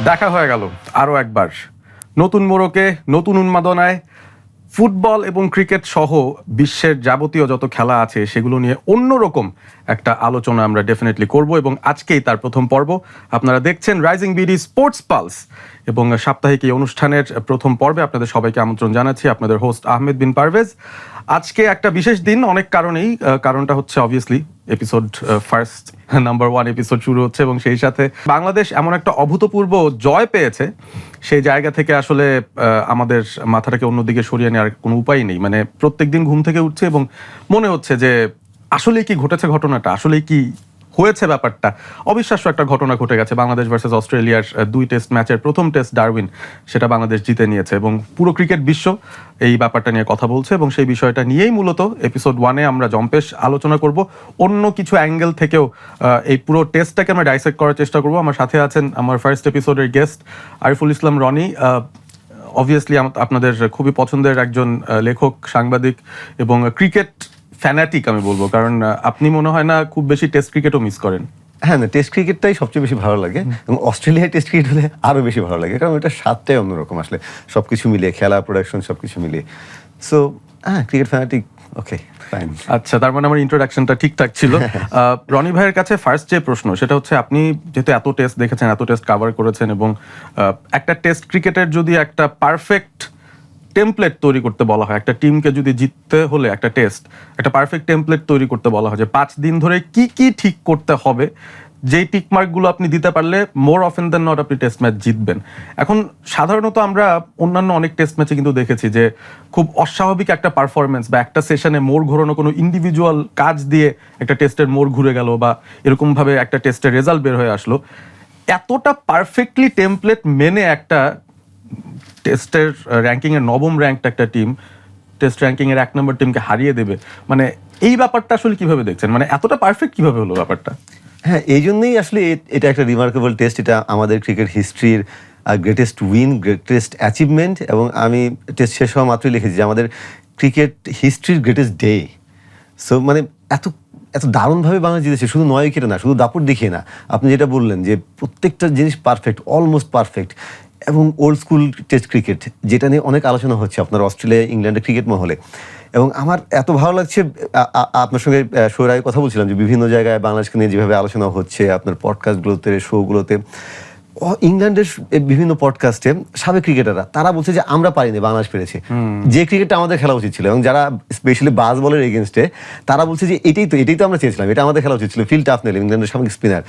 দেখা হয়ে গেল আরও একবার নতুন মোড়কে নতুন উন্মাদনায় ফুটবল এবং ক্রিকেট সহ বিশ্বের যাবতীয় যত খেলা আছে সেগুলো নিয়ে অন্যরকম একটা আলোচনা আমরা ডেফিনেটলি করব এবং আজকেই তার প্রথম পর্ব আপনারা দেখছেন রাইজিং বিডি স্পোর্টস পালস এবং সাপ্তাহিক এই অনুষ্ঠানের প্রথম পর্বে আপনাদের সবাইকে আমন্ত্রণ জানাচ্ছি। আপনাদের হোস্ট আহমেদ বিন পারভেজ। আজকে একটা বিশেষ দিন অনেক কারণেই, কারণটা হচ্ছে obviously episode first number 1 episode শুরু হচ্ছে এবং সেই সাথে বাংলাদেশ এমন একটা অভূতপূর্ব জয় পেয়েছে, সেই জায়গা থেকে আসলে আমাদের মাথাটাকে অন্যদিকে সরিয়ে নেওয়ার কোনো উপায় নেই। মানে প্রত্যেকদিন ঘুম থেকে উঠছে এবং মনে হচ্ছে যে আসলেই কি ঘটেছে ঘটনাটা, আসলেই কি হয়েছে ব্যাপারটা। অবিশ্বাস্য একটা ঘটনা ঘটে গেছে। বাংলাদেশ ভার্সেস অস্ট্রেলিয়ার 2 টেস্ট ম্যাচের প্রথম টেস্ট ডারউইন, সেটা বাংলাদেশ জিতে নিয়েছে এবং পুরো ক্রিকেট বিশ্ব এই ব্যাপারটা নিয়ে কথা বলছে এবং সেই বিষয়টা নিয়েই মূলত এপিসোড 1-এ আমরা জম্পেশ আলোচনা করব। অন্য কিছু অ্যাঙ্গেল থেকেও এই পুরো টেস্টটাকে আমরা ডাইসেক্ট করার চেষ্টা করব। আমার সাথে আছেন আমার ফার্স্ট এপিসোডের গেস্ট আরিফুল ইসলাম রনি, অবভিয়াসলি আপনাদের খুবই পছন্দের একজন লেখক, সাংবাদিক এবং ক্রিকেট ফ্যানাটিক আমি বলবো, কারণ আপনি মনে হয় না খুব বেশি টেস্ট ক্রিকেটও মিস করেন। হ্যাঁ, না, টেস্ট ক্রিকেটটাই সবচেয়ে বেশি ভালো লাগে এবং অস্ট্রেলিয়ায় টেস্ট ক্রিকেট হলে আরও বেশি ভালো লাগে, কারণ ওটা স্বাদটাই অন্যরকম আসলে, সব কিছু মিলিয়ে, খেলা, প্রোডাকশন সব কিছু মিলিয়ে। সো হ্যাঁ, ক্রিকেট ফ্যানাটিক। ওকে, ফাইন। আচ্ছা, তার মানে আমার ইন্ট্রোডাকশনটা ঠিকঠাক ছিল। রনি ভাইয়ের কাছে ফার্স্ট যে প্রশ্ন সেটা হচ্ছে, আপনি যেহেতু এত টেস্ট দেখেছেন, এত টেস্ট কভার করেছেন এবং একটা টেস্ট ক্রিকেটের যদি একটা পারফেক্ট টেমপ্লেট তৈরি করতে বলা হয়, একটা টিমকে যদি জিততে হলে একটা টেস্ট একটা পারফেক্ট টেমপ্লেট তৈরি করতে বলা হয় যে 5 দিন ধরে কি কি ঠিক করতে হবে, যেই টিকমার্কগুলো আপনি দিতে পারলে মোর অফেন দেন নট আপনি টেস্ট ম্যাচ জিতবেন। এখন সাধারণত আমরা অন্যান্য অনেক টেস্ট ম্যাচে কিন্তু দেখেছি যে খুব অস্বাভাবিক একটা পারফরমেন্স বা একটা সেশনে মোড় ঘোরানো কোনো ইন্ডিভিজুয়াল কাজ দিয়ে একটা টেস্টের মোড় ঘুরে গেল বা এরকমভাবে একটা টেস্টের রেজাল্ট বের হয়ে আসলো। এতটা পারফেক্টলি টেমপ্লেট মেনে একটা টেস্টের র্যাঙ্কিংয়ের 9ম র্যাঙ্কড একটা টিম টেস্ট র্যাঙ্কিংয়ের 1 নম্বর টিমকে হারিয়ে দেবে, মানে এই ব্যাপারটা আসলে কিভাবে দেখছেন? মানে এতটা পারফেক্ট কিভাবে হলো ব্যাপারটা? হ্যাঁ, এই জন্যই আসলে এটা একটা রিমার্কেবল টেস্ট। এটা আমাদের ক্রিকেট হিস্ট্রির গ্রেটেস্ট উইন, গ্রেটেস্ট অ্যাচিভমেন্ট। এবং আমি টেস্ট শেষ হওয়া মাত্রই লিখেছি যে আমাদের ক্রিকেট হিস্ট্রির গ্রেটেস্ট ডে। সো মানে এত এত দারুণভাবে বাংলাদেশ জিতেছে, শুধু 9 উইকেটে না, শুধু দাপট দেখিয়ে না। আপনি যেটা বললেন যে প্রত্যেকটা জিনিস পারফেক্ট, অলমোস্ট পারফেক্ট। এবং ওল্ড স্কুল টেস্ট ক্রিকেট, যেটা নিয়ে অনেক আলোচনা হচ্ছে আপনার অস্ট্রেলিয়া, ইংল্যান্ডের ক্রিকেট মহলে। এবং আমার এত ভালো লাগছে, আপনার সঙ্গে শোয়ের আগে কথা বলছিলাম যে বিভিন্ন জায়গায় বাংলাদেশকে নিয়ে যেভাবে আলোচনা হচ্ছে আপনার পডকাস্টগুলোতে, শোগুলোতে, ইংল্যান্ডের বিভিন্ন পডকাস্টে সাবেক ক্রিকেটাররা তারা বলছে যে আমরা পারিনি, বাংলাদেশ পেরেছে, যে ক্রিকেটটা আমাদের খেলা উচিত ছিল। এবং যারা স্পেশালি বাজ বলের এগেনস্টে, তারা বলছে যে এটাই তো আমরা চেয়েছিলাম, এটা আমাদের খেলা উচিত ছিল। ফিল টাফনেল, ইংল্যান্ডের সাবেক স্পিনার,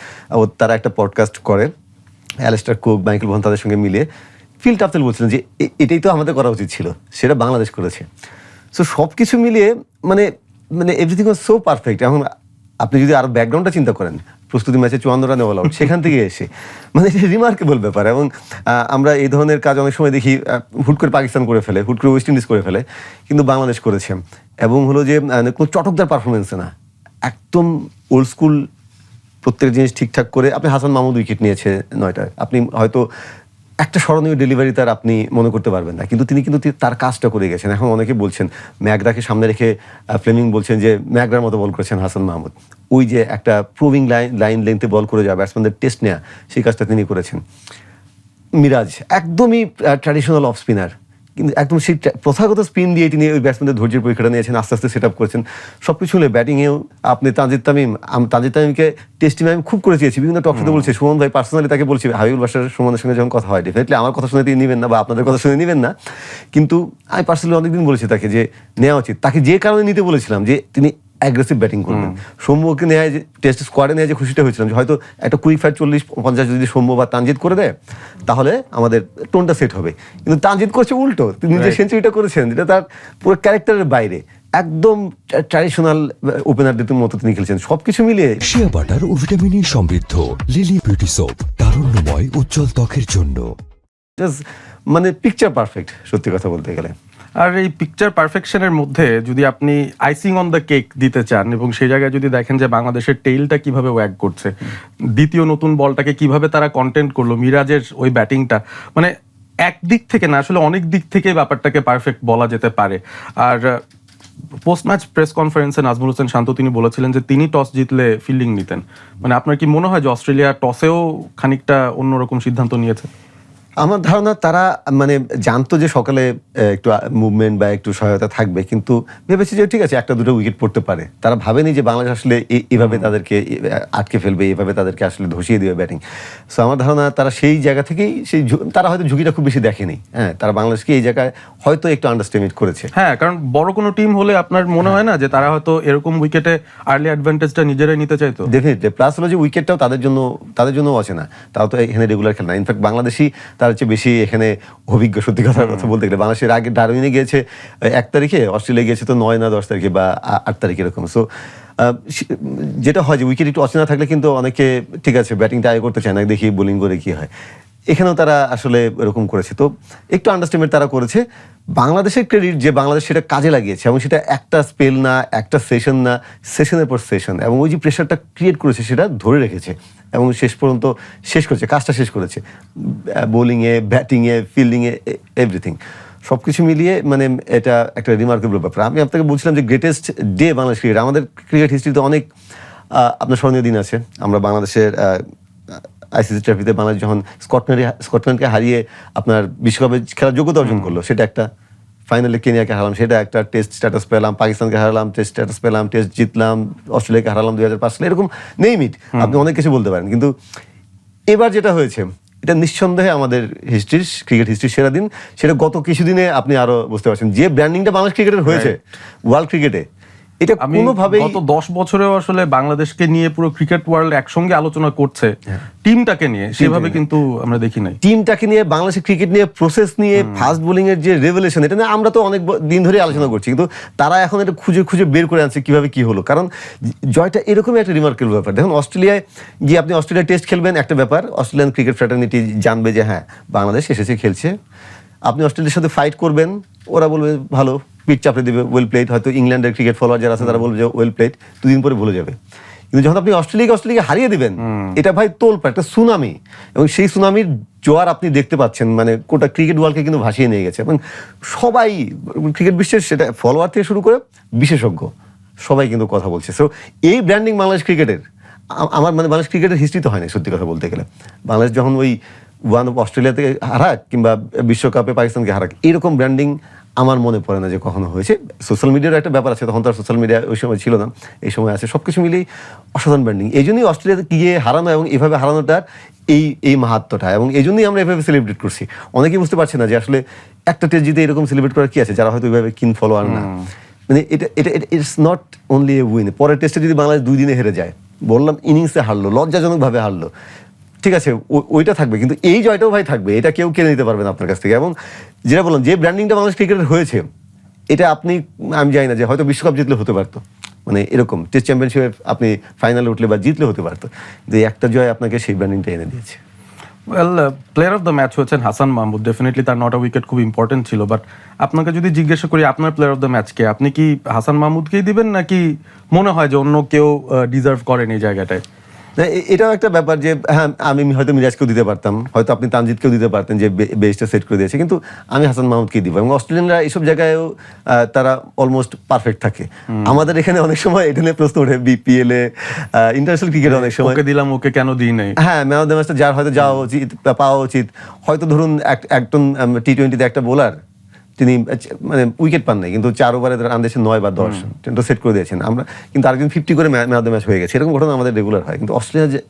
তারা একটা পডকাস্ট করে, অ্যালিস্টার কুক, মাইকেল ভন তাদের সঙ্গে মিলিয়ে ফিল টাফনেল বলছিলেন যে এটাই তো আমাদের করা উচিত ছিল, সেটা বাংলাদেশ করেছে। সো সব কিছু মিলিয়ে মানে মানে এভরিথিং ওয়াজ সো পারফেক্ট। এখন আপনি যদি আরও ব্যাকগ্রাউন্ডটা চিন্তা করেন, প্রস্তুতি ম্যাচে 54 রানে অল আউট, সেখান থেকে এসে মানে এটা রিমার্কেবল ব্যাপার। এবং আমরা এই ধরনের কাজ অনেক সময় দেখি, হুট করে পাকিস্তান করে ফেলে, হুট করে ওয়েস্ট ইন্ডিজ করে ফেলে, কিন্তু বাংলাদেশ করেছে। এবং হলো যে কোনো চটকদার পারফরমেন্সে না, একদম ওল্ড স্কুল, প্রত্যেক জিনিস ঠিকঠাক করে। আপনি হাসান মাহমুদ উইকেট নিয়েছে 9টায়, আপনি হয়তো একটা স্মরণীয় ডেলিভারি তার আপনি মনে করতে পারবেন না, কিন্তু তিনি তার কাজটা করে গেছেন। এখন অনেকে বলছেন ম্যাকগ্রাকে সামনে রেখে, ফ্লেমিং বলছেন যে ম্যাকগ্রার মতো বল করেছেন হাসান মাহমুদ। ওই যে একটা প্রুভিং লাইন লেন্থে বল করে যাওয়া, ব্যাটসম্যানদের টেস্ট নেওয়া, সেই কাজটা তিনি করেছেন। মিরাজ একদমই ট্র্যাডিশনাল অফ স্পিনার, কিন্তু একদম সেই প্রথাগত স্পিন দিয়ে তিনি ওই ব্যাটসম্যানদের ধৈর্যের পরীক্ষাটা নিয়েছেন, আস্তে আস্তে সেট আপ করেছেন। সব কিছু হলে ব্যাটিংয়েও আপনি তানজিদ তামিমকে টেস্ট টিমে আমি খুব করে চেয়েছি, বিভিন্ন টক শোতে বলছি, সুমন ভাই পার্সোনালি তাকে বলছি, হাবিবুল বাশার সুমনের সঙ্গে যখন কথা হয়, ডেফিনেটলি আমার কথা শুনে তিনি নেবেন না বা আপনাদের কথা শুনে নেবেন না, কিন্তু আমি পার্সোনালি অনেকদিন বলেছি তাকে যে নেওয়া উচিত। তাকে যে কারণে নিতে বলেছিলাম যে তিনি অ্যাগ্রেসিভ ব্যাটিং করবেন। সৌম্যকে নেয়, যে টেস্ট স্কোয়াডে নেয়, যে খুশিটা হয়েছিলাম যে হয়তো একটা কুইক ফায়ার 40-50 যদি সৌম্য বা তানজিদ করে দেয় তাহলে আমাদের টোনটা সেট হবে। কিন্তু তানজিদ করছে উল্টো, তিনি যে সেঞ্চুরিটা করেছেন যেটা তার পুরো ক্যারেক্টারের বাইরে, একদম ট্র্যাডিশনাল ওপেনারদের মতো তিনি খেলছেন। সবকিছু মিলিয়ে শিয়া বাটার ও ভিটামিনে সমৃদ্ধ লিলি বিউটি সোপ, তারুণ্যময় উজ্জ্বল ত্বকের জন্য। মানে পিকচার পারফেক্ট, সত্যি কথা বলতে গেলে। আর এই পিকচার পারফেকশনের মধ্যে যদি আপনি আইসিং অন দ্য কেক দিতে চান এবং সেই জায়গায় যদি দেখেন যে বাংলাদেশের টেইলটা কিভাবে ওয়াগ করছে, দ্বিতীয় নতুন বলটাকে কিভাবে তারা কন্টেন্ট করলো, মিরাজের ওই ব্যাটিংটা, মানে একদিক থেকে না, আসলে অনেক দিক থেকে ব্যাপারটাকে পারফেক্ট বলা যেতে পারে। আর পোস্ট ম্যাচ প্রেস কনফারেন্সে নাজমুল হোসেন শান্ত তিনি বলেছিলেন যে তিনি টস জিতলে ফিল্ডিং নিতেন। মানে আপনার কি মনে হয় যে অস্ট্রেলিয়া টসেও খানিকটা অন্যরকম সিদ্ধান্ত নিয়েছে? আমার ধারণা তারা মানে জানতো যে সকালে একটু মুভমেন্ট বা একটু সহায়তা থাকবে, কিন্তু ভেবেছে যে ঠিক আছে একটা দুটো উইকেট পড়তে পারে। তারা ভাবেনি যে বাংলাদেশ আসলে এইভাবে তাদেরকে আটকে ফেলবে, এইভাবে তাদেরকে আসলে ধসিয়ে দেবে ব্যাটিং। সো আমার ধারণা তারা সেই জায়গা থেকেই তারা হয়তো ঝুঁকিটা খুব বেশি দেখেনি। হ্যাঁ, তারা বাংলাদেশকে এই জায়গায় হয়তো একটু আন্ডারস্টিমেট করেছে। হ্যাঁ, কারণ বড় কোনো টিম হলে আপনার মনে হয় না যে তারা হয়তো এরকম উইকেটে আর্লি অ্যাডভান্টেজটা নিজেরাই নিতে চাইতো? ডেফিনেটলি। প্লাস হলো যে উইকেটটাও তাদের জন্য আছে না, তাও তো এখানে রেগুলার খেলে না। ইনফ্যাক্ট বাংলাদেশি তার চেয়ে বেশি এখানে অভিজ্ঞ, সত্যি কথা বলতে গেলে। বাংলাদেশের আগে ডারউইনে গিয়েছে 1 তারিখে, অস্ট্রেলিয়া গিয়েছে তো 9 না 10 তারিখে বা 8 তারিখে এরকম। সো যেটা হয় যে উইকেট একটু অচেনা থাকলে কিন্তু অনেকে ঠিক আছে ব্যাটিংটা আগে করতে চায় না, দেখি বোলিং করে কি হয়। এখানেও তারা আসলে এরকম করেছে, তো একটু আন্ডারস্ট্যান্ড তারা করেছে। বাংলাদেশের ক্রেডিট যে বাংলাদেশ সেটা কাজে লাগিয়েছে, এবং সেটা একটা স্পেল না, একটা সেশন না, সেশনের পর সেশন, এবং ওই যে প্রেশারটা ক্রিয়েট করেছে সেটা ধরে রেখেছে এবং শেষ পর্যন্ত শেষ করেছে, কাজটা শেষ করেছে। বোলিংয়ে, ব্যাটিংয়ে, ফিল্ডিংয়ে, এভরিথিং সব কিছু মিলিয়ে মানে এটা একটা রিমার্কেবল ব্যাপার। আমি আপনাকে বলছিলাম যে গ্রেটেস্ট ডে বাংলাদেশ ক্রিকেট, আমাদের ক্রিকেট হিস্ট্রিতে অনেক আপনার স্মরণীয় দিন আছে। আমরা বাংলাদেশের আইসিসি ট্রফিতে বাংলাদেশ যখন স্কটল্যান্ডকে হারিয়ে আপনার বিশ্বকাপে খেলার যোগ্যতা অর্জন করলো, সেটা একটা। ফাইনালে কেনিয়াকে হারালাম, সেটা একটা। টেস্ট স্ট্যাটাস পেলাম, পাকিস্তানকে হারালাম, টেস্ট স্ট্যাটাস পেলাম, টেস্ট জিতলাম, অস্ট্রেলিয়াকে হারালাম 2005 সালে। এরকম নেই মিট, আপনি অনেক কিছু বলতে পারেন। কিন্তু এবার যেটা হয়েছে এটা নিঃসন্দেহে আমাদের ক্রিকেট হিস্ট্রির সেরা দিন। সেটা গত কিছুদিনে আপনি আরো বুঝতে পারছেন যে ব্র্যান্ডিংটা বাংলাদেশ ক্রিকেটের হয়েছে ওয়ার্ল্ড ক্রিকেটে, এটা কোনোভাবেই গত 10 বছরেও আসলে বাংলাদেশকে নিয়ে পুরো ক্রিকেট ওয়ার্ল্ড একসঙ্গে আলোচনা করছে, টিমটাকে নিয়ে সেভাবে কিন্তু আমরা দেখি নাই। টিমটাকে নিয়ে, বাংলাদেশের ক্রিকেট নিয়ে, প্রসেস নিয়ে, ফাস্ট বোলিং এর যে রেভলিউশন, এটা নিয়ে আমরা তো অনেক দিন ধরে আলোচনা করছি, কিন্তু তারা এখন এটা খুঁজে খুঁজে বের করে আনছে কিভাবে কি হলো। কারণ জয়টা এরকমই একটা রিমার্কেবল ব্যাপার। দেখুন, অস্ট্রেলিয়ায় গিয়ে আপনি অস্ট্রেলিয়া টেস্ট খেলবেন, একটা ব্যাপার। অস্ট্রেলিয়ান ক্রিকেট ফ্র্যাটার্নিটি জানবে যে হ্যাঁ বাংলাদেশ এসেছে, খেলছে। আপনি অস্ট্রেলিয়ার সাথে ফাইট করবেন, ওরা বলবে ভালো, পিচ চাপড়ে দেবে, ওয়েল প্লেড। হয়তো ইংল্যান্ডের ক্রিকেট ফলোয়ার যারা আছে তারা বলবে যে ওয়েল প্লেড, 2 দিন পরে ভুলে যাবে। কিন্তু যখন আপনি অস্ট্রেলিয়াকে হারিয়ে দিবেন, এটা ভাই তোলপাড়, একটা সুনামি। এবং সেই সুনামির জোয়ার আপনি দেখতে পাচ্ছেন, মানে গোটা ক্রিকেট ওয়ার্ল্ডকে কিন্তু ভাসিয়ে নিয়ে গেছে। এবং সবাই ক্রিকেট বিশ্বের, সেটা ফলোয়ার থেকে শুরু করে বিশেষজ্ঞ, সবাই কিন্তু কথা বলছে। সো এই ব্র্যান্ডিং বাংলাদেশ ক্রিকেটের, আমার মানে বাংলাদেশ ক্রিকেটের হিস্ট্রি তো হয় না সত্যি কথা বলতে গেলে। বাংলাদেশ যখন ওই অস্ট্রেলিয়া থেকে হারাক কিংবা বিশ্বকাপে পাকিস্তানকে হারাক, এরকম ব্র্যান্ডিং আমার মনে পড়ে না যে কখনো হয়েছে। সোশ্যাল মিডিয়ার একটা ব্যাপার আছে, তখন তো আর সোশ্যাল মিডিয়া ওই সময় ছিল না, এই সময় আছে। সবকিছু মিলেই অসাধারণ ব্র্যান্ডিং। এই জন্যই অস্ট্রেলিয়াতে গিয়ে হারানো এবং এভাবে হারানোটার এই মাহাত্ম্যটা, এবং এই জন্যই আমরা এভাবে সেলিব্রেট করছি। অনেকেই বুঝতে পারছে না যে আসলে একটা টেস্ট জিতে এরকম সেলিব্রেট করার কি আছে, যারা হয়তো ওইভাবে কিন ফলোয়ার না। মানে এটা it's not only a win. পরের টেস্টে যদি বাংলাদেশ 2 দিনে হেরে যায়, বললাম ইনিংসে হারলো, লজ্জাজনকভাবে হারলো, ঠিক আছে, ওইটা থাকবে, কিন্তু এই জয়টাও ভাই থাকবে, এটা কেউ কেড়ে নিতে পারবে না আপনার কাছ থেকে। এবং যেটা বললাম, যে ব্র্যান্ডিংটা বাংলাদেশ ক্রিকেটের হয়েছে, এটা আমি জানি না যে হয়তো বিশ্বকাপ জিতলে হতে পারতো, মানে এরকম টেস্ট চ্যাম্পিয়নশিপে আপনি ফাইনালে উঠলে বা জিতলে হতে পারতো, কিন্তু একটা জয় আপনাকে সেই ব্র্যান্ডিংটা এনে দিয়েছে। Well, player of the match হচ্ছেন হাসান মাহমুদ। ডেফিনেটলি তার 9টা উইকেট খুব ইম্পর্টেন্ট ছিল। বাট আপনাকে যদি জিজ্ঞাসা করি আপনার প্লেয়ার অফ দ্য ম্যাচকে, আপনি কি হাসান মাহমুদকেই দিবেন, নাকি মনে হয় যে অন্য কেউ ডিজার্ভ করেন এই জায়গাটায়? এটাও একটা ব্যাপার যে হ্যাঁ, আমি হয়তো মিরাজকেও দিতে পারতাম, হয়তো আপনি তানজিদকেও দিতে পারতেন যে বেসটা সেট করে দিয়েছে, কিন্তু আমি হাসান মাহমুদকেই দিব। এবং অস্ট্রেলিয়ানরা এইসব জায়গায়ও তারা অলমোস্ট পারফেক্ট থাকে। আমাদের এখানে অনেক সময় এটা নিয়ে প্রশ্ন ওঠে, বিপিএল এ, ইন্টারন্যাশনাল ক্রিকেটে অনেক সময় ওকে দিলাম, ওকে কেন দিই নাই। হ্যাঁ, ম্যান অফ দ্য ম্যাচটা যার হয়তো যাওয়া উচিত, পাওয়া উচিত। হয়তো ধরুন একজন টি-20তে একটা বোলার, তিনি মানে উইকেট পান নাই, কিন্তু 4 ওভারে রান দিয়েছেন 9 বা 10, তো সেট করে দিয়েছেন আমরা, কিন্তু আরেকজন 50 করে ম্যান অফ দ্য ম্যাচ হয়ে গেছে। এরকম ঘটনা আমাদের রেগুলার হয়, কিন্তু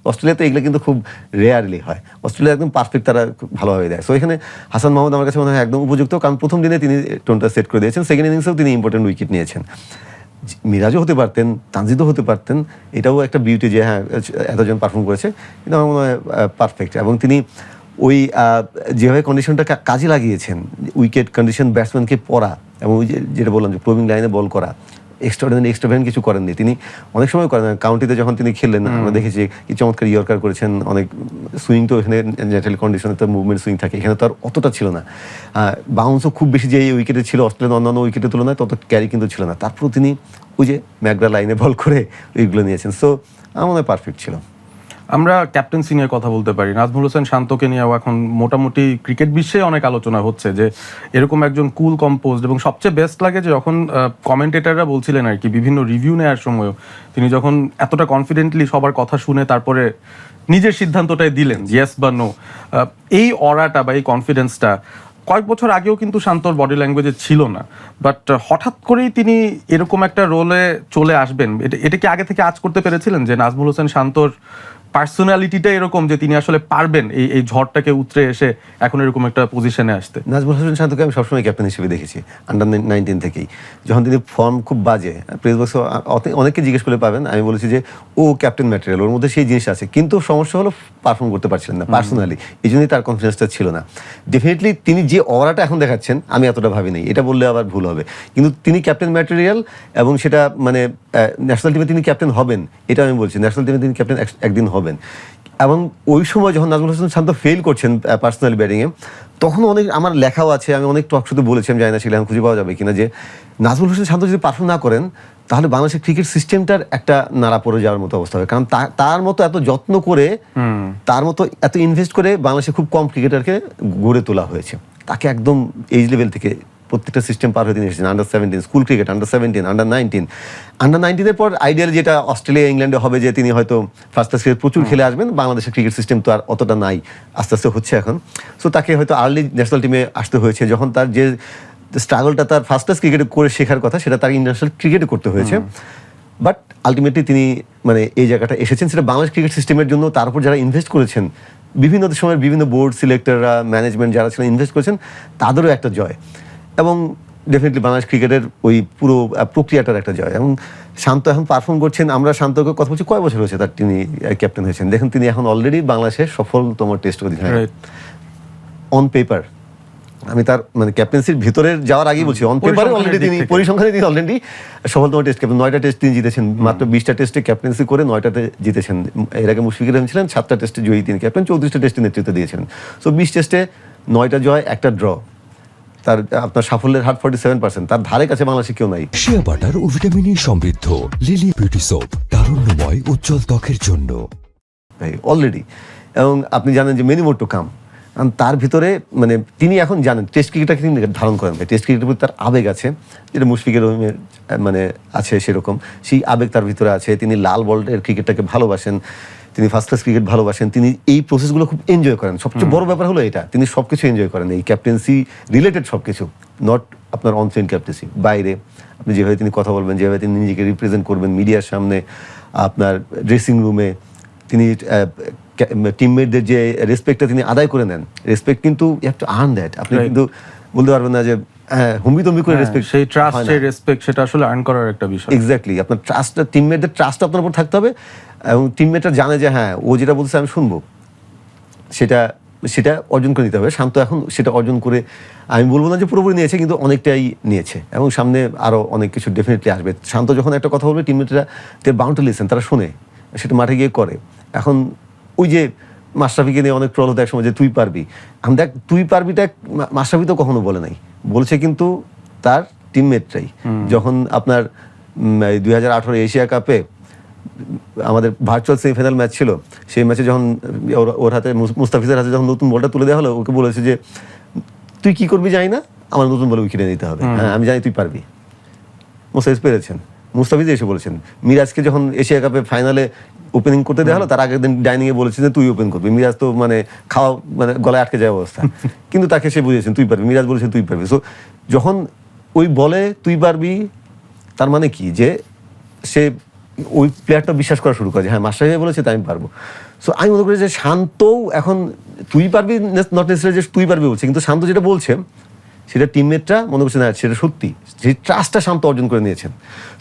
অস্ট্রেলিয়াতে এগুলো কিন্তু খুব রেয়ারলি হয়। অস্ট্রেলিয়া একদম পারফেক্ট, তারা ভালোভাবে দেয়। সো এখানে হাসান মাহমুদ আমার কাছে মনে হয় একদম উপযুক্ত, কারণ প্রথম দিনে তিনি টোনটা সেট করে দিয়েছেন, সেকেন্ড ইনিংসেও তিনি ইম্পর্টেন্ট উইকেট নিয়েছেন। মিরাজও হতে পারতেন, তানজিদও হতে পারতেন, এটাও একটা বিউটি যে হ্যাঁ এতজন পারফর্ম করেছে, কিন্তু আমার মনে হয় পারফেক্ট। এবং তিনি ওই যেভাবে কন্ডিশনটা কাজে লাগিয়েছেন, উইকেট কন্ডিশন, ব্যাটসম্যানকে পড়া, এবং ওই যেটা বললাম যে প্রবিং লাইনে বল করা, এক্সট্রাভেন কিছু করেননি তিনি, অনেক সময় করেন। কাউন্টিতে যখন তিনি খেললেন, আমরা দেখেছি কি চমৎকার ইয়র্কার করেছেন, অনেক সুইং তো এখানে ন্যাচারাল কন্ডিশনে তো মুভমেন্ট সুইং থাকে, এখানে তো আর অতটা ছিল না। বাউন্সও খুব বেশি যে এই উইকেটে ছিল অস্ট্রেলিয়ান অন্যান্য উইকেটের তুলনায়, তত ক্যারি কিন্তু ছিল না। তারপর তিনি ওই যে ম্যাকগ্রা লাইনে বল করে ওইগুলো নিয়েছেন। সো আমার মনে হয় পারফেক্ট ছিল। আমরা ক্যাপ্টেন্সি নিয়ে কথা বলতে পারি। নাজমুল হোসেন শান্তকে নিয়েও এখন মোটামুটি ক্রিকেট বিশ্বে অনেক আলোচনা হচ্ছে যে এরকম একজন কুল কম্পোজড, এবং সবচেয়ে বেস্ট লাগে যে যখন কমেন্টেটররা বলছিলেন আর কি বিভিন্ন রিভিউ নেওয়ার সময়ও তিনি যখন এতটা কনফিডেন্টলি সবার কথা শুনে তারপরে নিজের সিদ্ধান্তটাই দিলেন ইয়েস বা নো, এই অরাটা বা এই কনফিডেন্সটা কয়েক বছর আগেও কিন্তু শান্তর বডি ল্যাঙ্গুয়েজে ছিল না, বাট হঠাৎ করেই তিনি এরকম একটা রোলে চলে আসবেন। এটা কি আগে থেকে আজ করতে পেরেছিলেন যে নাজমুল হোসেন শান্তর পার্সোনালিটিটা এরকম যে তিনি আসলে পারবেন এই ঝড়টাকে উতরে এসে এখন এরকম একটা পজিশনে আসতে? নাজমুল হোসেন শান্তকে আমি সবসময় ক্যাপ্টেন হিসেবে দেখেছি আন্ডার-19 থেকেই। যখন তিনি ফর্ম খুব বাজে, প্রেস বক্সে অনেককে জিজ্ঞেস করে পাবেন, আমি বলেছি যে ও ক্যাপ্টেন ম্যাটেরিয়াল, ওর মধ্যে সেই জিনিস আছে, কিন্তু সমস্যা হলো পারফর্ম করতে পারছিলেন না পার্সোনালি, এই জন্যই তার কনফিডেন্সটা ছিল না। ডেফিনেটলি তিনি যে অরাটা এখন দেখাচ্ছেন আমি এতটা ভাবিনি, এটা বললে আবার ভুল হবে, কিন্তু তিনি ক্যাপ্টেন ম্যাটেরিয়াল, এবং সেটা মানে ন্যাশনাল টিমে তিনি ক্যাপ্টেন হবেন, এটা আমি বলছি, ন্যাশনাল টিমে তিনি ক্যাপ্টেন একদিন হবেন। এবং ওই সময় যখন নাজমুল হোসেন শান্ত ফেল করছেন পার্সোনালি ব্যাটিংয়ে, তখন অনেক আমার লেখাও আছে, আমি অনেক টক শোতে বলেছি, আমি জানি না সেটা এখন খুঁজে পাওয়া যাবে কিনা, যে নাজমুল হোসেন শান্ত যদি পারফর্ম না করেন তাহলে বাংলাদেশের ক্রিকেট সিস্টেমটার একটা নাড়া পড়ে যাওয়ার মতো অবস্থা হবে। কারণ তার মতো এত যত্ন করে, তার মতো এত ইনভেস্ট করে বাংলাদেশে খুব কম ক্রিকেটারকে গড়ে তোলা হয়েছে। তাকে একদম এজ লেভেল থেকে প্রত্যেকটা সিস্টেম পার হয়ে তিনি এসেছেন। আন্ডার-17 স্কুল ক্রিকেট, আন্ডার-17, আন্ডার-19 পর আইডিয়াল যেটা অস্ট্রেলিয়া ইংল্যান্ডে হবে যে তিনি হয়তো ফার্স্ট ক্লাস ক্রিকেট প্রচুর খেলে আসবেন, বাংলাদেশের ক্রিকেট সিস্টেম তো আর অতটা নাই, আস্তে আস্তে হচ্ছে এখন। সো তাকে হয়তো আর্লি ন্যাশনাল টিমে আসতে হয়েছে, যখন তার যে স্ট্রাগলটা তার ফার্স্ট ক্লাস ক্রিকেটে করে শেখার কথা সেটা তার ইন্টারন্যাশনাল ক্রিকেটে করতে হয়েছে। বাট আলটিমেটলি তিনি মানে এই জায়গাটা এসেছেন, সেটা বাংলাদেশ ক্রিকেট সিস্টেমের জন্য, তার উপর যারা ইনভেস্ট করেছেন বিভিন্ন সময়ের বিভিন্ন বোর্ড সিলেক্টররা, ম্যানেজমেন্ট যারা ছিলেন ইনভেস্ট করেছেন, তাদেরও একটা জয়, এবং ডেফিনেটলি বাংলাদেশ ক্রিকেটের ওই পুরো প্রক্রিয়াটার একটা জয়। এবং শান্ত এখন পারফর্ম করছেন, আমরা শান্তকে কথা বলছি কয় বছর হয়েছে তার তিনি ক্যাপ্টেন হয়েছেন, দেখুন তিনি এখন অলরেডি বাংলাদেশের সফলতম টেস্ট অধিনায়ক অন পেপার। আমি তার মানে ক্যাপ্টেন্সির ভিতরে যাওয়ার আগেই বলছি, অন পেপারে অলরেডি তিনি পরিসংখ্যানে তিনি অলরেডি সফলতম টেস্ট ক্যাপ্টেন। 9টা টেস্ট তিনি জিতেছেন, মাত্র 20টা টেস্টে ক্যাপ্টেন্সি করে 9টাতে জিতেছেন। এর আগে মুশফিকুর রহিম ছিলেন, 7টা টেস্টে জয়ী তিনি ক্যাপ্টেন, 34টা টেস্টে নেতৃত্ব দিয়েছেন। সো 20 টেস্টে 9টা জয়, একটা ড্র, তার আপনার সাফল্যের হার 47%, তার ধারে কাছে বাংলাদেশে কেউ নাই। শিয়া বাটার ও ভিটামিনে সমৃদ্ধ লিলি বিউটি সোপ, তারুণ্যময় উজ্জ্বল ত্বকের জন্য। অলরেডি, এবং আপনি জানেন যে মেনি মোর টু কাম। তার ভিতরে মানে তিনি এখন জানেন টেস্ট ক্রিকেটটাকে তিনি ধারণ করেন, টেস্ট ক্রিকেটের প্রতি তার আবেগ আছে, যেটা মুশফিকুর রহিমের মানে আছে সেরকম, সেই আবেগ তার ভিতরে আছে। তিনি লাল বলের ক্রিকেটটাকে ভালোবাসেন, তিনি ফার্স্ট ক্লাস ক্রিকেট ভালোবাসেন, তিনি এই প্রসেসগুলো খুব এনজয় করেন। সবচেয়ে বড় ব্যাপার হলো এটা, তিনি সব কিছু এনজয় করেন, এই ক্যাপ্টেন্সি রিলেটেড সব কিছু, নট আপনার অন ফিল্ড ক্যাপ্টেন্সি, বাইরে আপনি যেভাবে তিনি কথা বলবেন, যেভাবে তিনি নিজেকে রিপ্রেজেন্ট করবেন মিডিয়ার সামনে, আপনার ড্রেসিং রুমে তিনি টিমমেটদের যে রেসপেক্টটা তিনি আদায় করে নেন, রেসপেক্ট কিন্তু you have to earn that. আপনি কিন্তু বলতে পারবেন না যে হুম্বিতম্বি করে রেসপেক্ট, সেই ট্রাস্ট, সেই রেসপেক্ট, সেটা আসলে আর্ন করার একটা বিষয়। এক্স্যাক্টলি, আপনার ট্রাস্টটা, টিমমেটদের ট্রাস্ট আপনার উপর থাকতে হবে, এবং টিমমেটরা জানে যে হ্যাঁ ও যেটা বলছে আমি শুনবো, সেটা অর্জন করে নিতে হবে। শান্ত এখন সেটা অর্জন করে, আমি বলবো না যে পুরোপুরি নিয়েছে, কিন্তু অনেকটাই নিয়েছে, এবং সামনে আরও অনেক কিছু ডেফিনেটলি আসবে। শান্ত যখন একটা কথা বলবে, টিমমেটরা দে বাউন্ড টু লিসেন, তারা শোনে, সেটা মাঠে গিয়ে করে। এখন ওই যে মাশরাফিকে নিয়ে অনেক ট্রল হতো একসময় যে তুই পারবি, আমি দেখ তুই পারবিটা মাশরাফি তো কখনো বলে নাই, বলছে কিন্তু তার টিমমেটরাই। যখন আপনার 2018 এশিয়া কাপে আমাদের ভার্চুয়াল সেমিফাইনাল ম্যাচ ছিল, সেই ম্যাচে যখন ওর হাতে, মুস্তাফিজের হাতে যখন নতুন বলটা তুলে দেওয়া হলো, ওকে বলেছে যে তুই কি করবি জানি না, আমার নতুন বলে উইকেটে নিতে হবে, হ্যাঁ আমি জানি তুই পারবি। মুস্তাফিজ পেরেছেন, মুস্তাফিজ এসে বলেছেন। মিরাজকে যখন এশিয়া কাপে ফাইনালে ওপেনিং করতে দেওয়া হলো, তার আগের দিন ডাইনিংয়ে বলেছেন যে তুই ওপেন করবি। মিরাজ তো মানে খাওয়া মানে গলায় আটকে যাওয়ার অবস্থা, কিন্তু তাকে সে বুঝিয়েছেন তুই পারবি, মিরাজ বলেছেন তুই পারবি। সো যখন ওই বলে তুই পারবি, তার মানে কি যে সে ওই প্লেয়ারটা বিশ্বাস করা শুরু করে যে হ্যাঁ মাশরাফি বলেছে তাই আমি পারবো। সো আমি মনে করি যে শান্তও এখন তুই পারবি নট নেসেসারি যে তুই পারবি বলছে, কিন্তু শান্ত যেটা বলছে সেটা টিমমেটরা মনে করছে না সেটা সত্যি, সেই ট্রাস্টটা শান্ত অর্জন করে নিয়েছেন।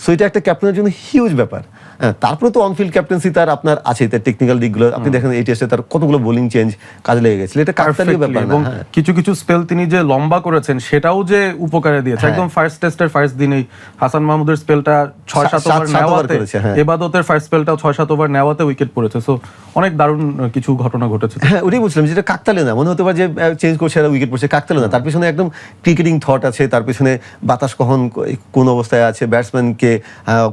সো এটা একটা ক্যাপ্টেনের জন্য হিউজ ব্যাপার। হ্যাঁ, তারপরে তো অনফিল্ড ক্যাপ্টেন্সি তার আপনার আছে, তার টেকনিক্যাল দিকগুলো আপনি দেখেন, এই টেস্টে তার কতগুলো বোলিং চেঞ্জ কাজে লেগে গেছিল, এটা কাকতালীয় ব্যাপার না। এবং কিছু কিছু স্পেল তিনি যে লম্বা করেছেন সেটাও যে উপকারে দিয়েছে। একদম ফার্স্ট টেস্টের ফার্স্ট দিনেই হাসান মাহমুদের স্পেলটা 6-7 ওভার নেওয়াতে, এবাদতের ফার্স্ট স্পেলটাও 6-7 ওভার নেওয়াতে উইকেট পড়েছে। সো অনেক দারুণ কিছু ঘটনা ঘটেছে। হ্যাঁ, ওটাই বলছিলাম যেটা কাকতালীয় না, মনে হতে পারে যে চেঞ্জ করছে আর উইকেট পড়ছে, কাকতালীয় না, তার পিছনে একদম ক্রিকেটিং থট আছে, তার পেছনে বাতাস কখন কোন অবস্থায় আছে, ব্যাটসম্যানকে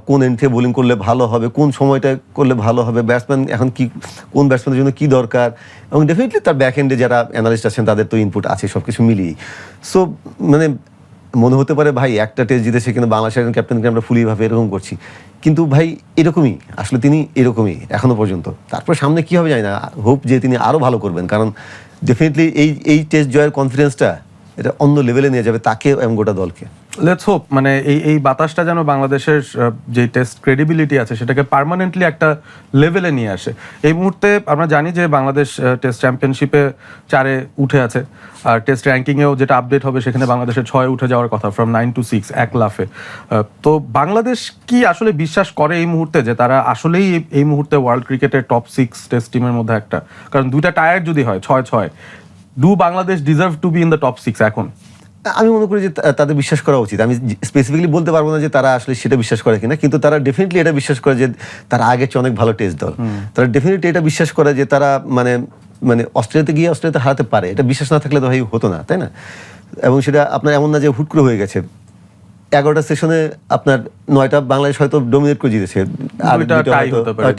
কোন এন্ট্রে বোলিং করলে ভালো হবে, কোন সময়টা করলে ভালো হবে, ব্যাটসম্যান এখন কি কোন ব্যাটসম্যানের জন্য কি দরকার, এবং ডেফিনেটলি তার ব্যাক এন্ডে যারা অ্যানালিস্ট আছেন তাদের তো ইনপুট আছে সব কিছু মিলিয়ে। সো মানে মনে হতে পারে ভাই একটা টেস্ট জিতেছে কিন্তু বাংলাদেশের ক্যাপ্টেনকে আমরা ফুলিভাবে এরকম করছি, কিন্তু ভাই এরকমই আসলে তিনি এরকমই এখনো পর্যন্ত। তারপর সামনে কি হবে জানি না, হোপ যে তিনি আরও ভালো করবেন, কারণ ডেফিনেটলি এই টেস্ট জয়ের কনফিডেন্সটা এটা অন্য লেভেলে নিয়ে যাবে তাকে এবং গোটা দলকে। লেটস হোপ মানে এই বাতাসটা যেন বাংলাদেশের যে টেস্ট ক্রেডিবিলিটি আছে সেটাকে পার্মানেন্টলি একটা লেভেলে নিয়ে আসে। এই মুহূর্তে আমরা জানি যে বাংলাদেশ টেস্ট চ্যাম্পিয়নশিপে 4-এ উঠে আছে, আর টেস্ট র্যাঙ্কিংয়েও যেটা আপডেট হবে সেখানে বাংলাদেশের 6-এ উঠে যাওয়ার কথা, ফ্রম 9 to 6 এক লাফে। তো বাংলাদেশ কি আসলে বিশ্বাস করে এই মুহূর্তে যে তারা আসলেই এই মুহূর্তে ওয়ার্ল্ড ক্রিকেটের টপ 6 টেস্ট টিমের মধ্যে একটা? কারণ দুইটা টায়ার যদি হয় 6-6, do Bangladesh deserve two be in the top 6 এখন? আমি মনে করি যে তাদের বিশ্বাস করা উচিত। আমি স্পেসিফিকলি বলতে পারবো না যে তারা আসলে সেটা বিশ্বাস করে কিনা, কিন্তু তারা ডেফিনেটলি এটা বিশ্বাস করে যে তারা আগের চেয়ে অনেক ভালো টেস্ট দল। তারা ডেফিনেটলি এটা বিশ্বাস করে যে তারা মানে অস্ট্রেলিয়াতে গিয়ে অস্ট্রেলিয়াতে হারাতে পারে। এটা বিশ্বাস না থাকলে তো ভাই হতো না, তাই না? এবং সেটা আপনার এমন না যে হুট করে হয়ে গেছে। 11টা সেশনে আপনার 9টা বাংলাদেশ হয়তো ডমিনেট করে জিতেছে, আর